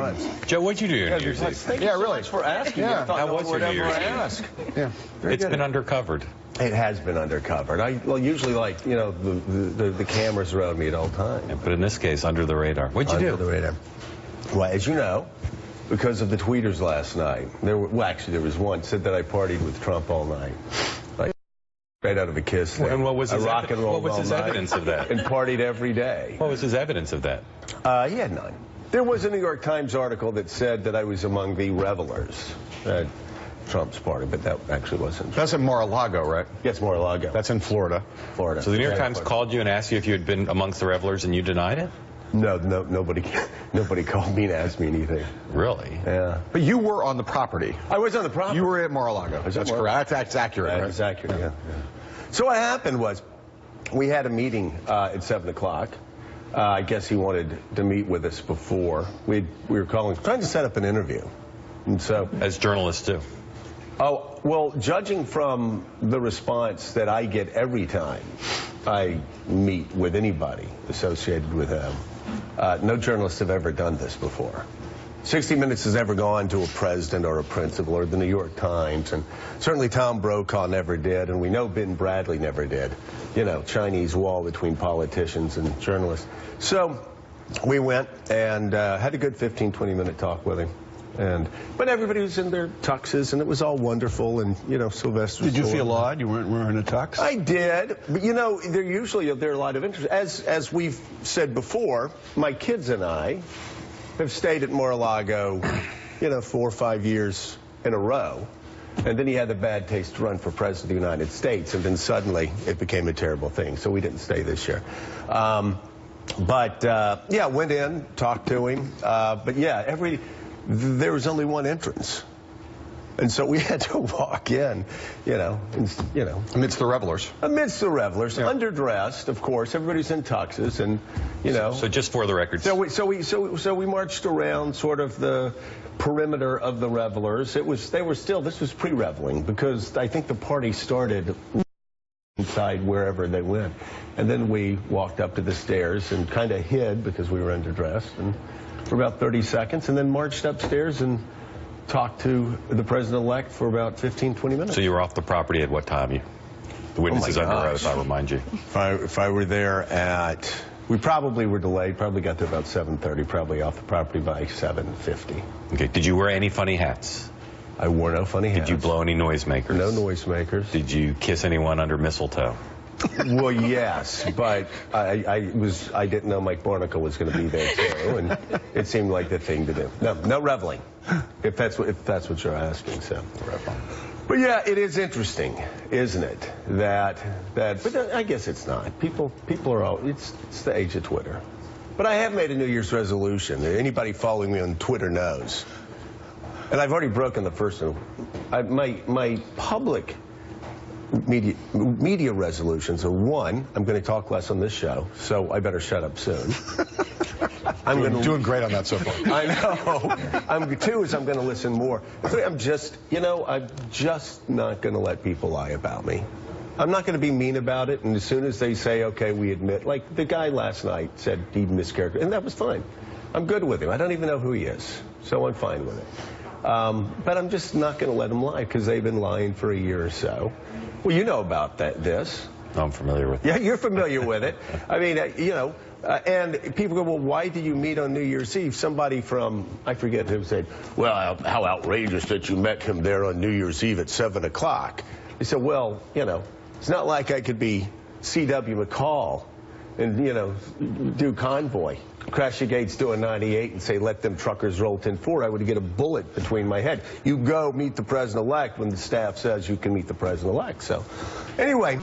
times. Joe, what'd you do New Year's Eve? Thank you so much for asking. Yeah. I thought How no was one your would New ever Year's Eve? ask. Yeah. It's been undercovered. It has been undercovered. Well, usually, like, you know, the cameras around me at all times. Yeah, but in this case, under the radar. What'd you do? Under the radar. Well, as you know, because of the tweeters last night, actually, there was one said that I partied with Trump all night. Like, right out of a kiss thing. And what was his, rock and roll what was his evidence of that? And partied every day. What was his evidence of that? He had none. There was a New York Times article that said that I was among the revelers at Trump's party, but that actually wasn't. That's in Mar-a-Lago, right? Yes, Mar-a-Lago. That's in Florida. Florida. So the New York Times called you and asked you if you had been amongst the revelers and you denied it? No, nobody called me and asked me anything. Really? Yeah. But you were on the property. I was on the property. You were at Mar-a-Lago. That's correct. That's accurate. That's accurate, yeah. So what happened was, we had a meeting at 7 o'clock. I guess he wanted to meet with us before. We were trying to set up an interview. And so, as journalists do. Oh, well, judging from the response that I get every time I meet with anybody associated with him, no journalists have ever done this before. 60 Minutes has never gone to a president or a principal or the New York Times, and certainly Tom Brokaw never did, and we know Ben Bradley never did. You know, Chinese wall between politicians and journalists. So we went and had a good 15, 20-minute talk with him. But everybody was in their tuxes, and it was all wonderful, and, you know, Sylvester. Did you feel odd? You weren't wearing a tux? I did, but, you know, there are a lot of interest. As we've said before, my kids and I have stayed at Mar-a-Lago, you know, 4 or 5 years in a row. And then he had the bad taste to run for president of the United States, and then suddenly it became a terrible thing, so we didn't stay this year. Yeah, went in, talked to him, but yeah, there was only one entrance. And so we had to walk in, you know. Amidst the revelers. Amidst the revelers, yeah. Underdressed, of course. Everybody's in tuxes, and, you know. So just for the record. So we marched around sort of the perimeter of the revelers. This was pre-reveling, because I think the party started inside wherever they went. And then we walked up to the stairs and kind of hid because we were underdressed, and for about 30 seconds, and then marched upstairs and talked to the president-elect for about 15, 20 minutes. So you were off the property at what time? The witness is under oath, I'll remind you. If I were there at, we probably were delayed, probably got there about 7:30, probably off the property by 7:50. Okay, did you wear any funny hats? I wore no funny hats. Did you blow any noisemakers? No noisemakers. Did you kiss anyone under mistletoe? Well, yes, but I didn't know Mike Barnacle was going to be there too, and it seemed like the thing to do. No reveling, if that's what you're asking. So, but yeah, it is interesting, isn't it? But I guess it's not. People are all. It's the age of Twitter. But I have made a New Year's resolution. Anybody following me on Twitter knows, and I've already broken the first one. My public media resolutions are: 1, I'm going to talk less on this show, so I better shut up soon. I'm doing great on that so far. I know. 2 is I'm going to listen more. 3, I'm just not going to let people lie about me. I'm not going to be mean about it, and as soon as they say, okay, we admit, like the guy last night said he mischaracterized, and that was fine. I'm good with him. I don't even know who he is, so I'm fine with it. But I'm just not going to let them lie, because they've been lying for a year or so. Well, you know about this. I'm familiar with it. Yeah, you're familiar with it. I mean, and people go, well, why did you meet on New Year's Eve? Somebody from, I forget who said, well, how outrageous that you met him there on New Year's Eve at 7 o'clock. He said, well, it's not like I could be C.W. McCall and, do convoy. Crash the gates, do a 98, and say, let them truckers roll 10-4, I would get a bullet between my head. You go meet the president-elect when the staff says you can meet the president-elect. So, anyway,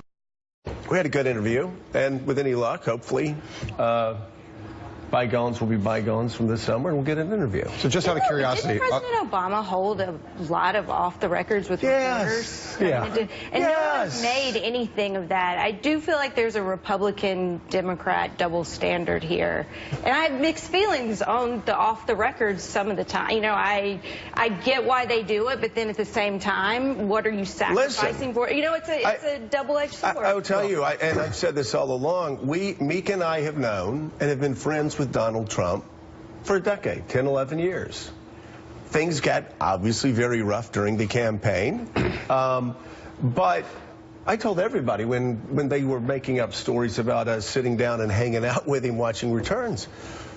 we had a good interview, and with any luck, hopefully, bygones will be bygones from this summer, and we'll get an interview. So just out of curiosity. Didn't President Obama hold a lot of off-the-records with reporters? Yeah. And no one's made anything of that. I do feel like there's a Republican-Democrat double standard here. And I have mixed feelings on the off-the-records some of the time. I get why they do it, but then at the same time, what are you sacrificing for? It's a double-edged sword. I'll tell you, and I've said this all along, Meek and I have known and have been friends with Donald Trump for a decade, 10, 11 years. Things got obviously very rough during the campaign, but I told everybody when they were making up stories about us sitting down and hanging out with him watching returns.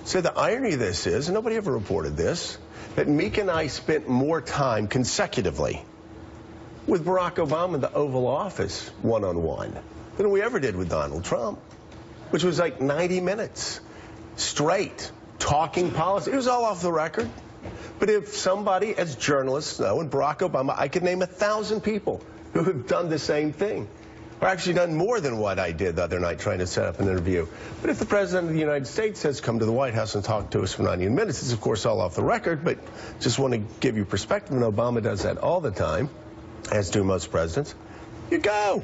So the irony of this is, and nobody ever reported this, that Meek and I spent more time consecutively with Barack Obama in the Oval Office one-on-one than we ever did with Donald Trump, which was like 90 minutes straight, talking policy. It was all off the record. But if somebody, as journalists know, and Barack Obama, I could name 1,000 people who have done the same thing, or actually done more than what I did the other night trying to set up an interview. But if the President of the United States says come to the White House and talk to us for 90 minutes, it's of course all off the record, but just want to give you perspective, and Obama does that all the time, as do most presidents. You go.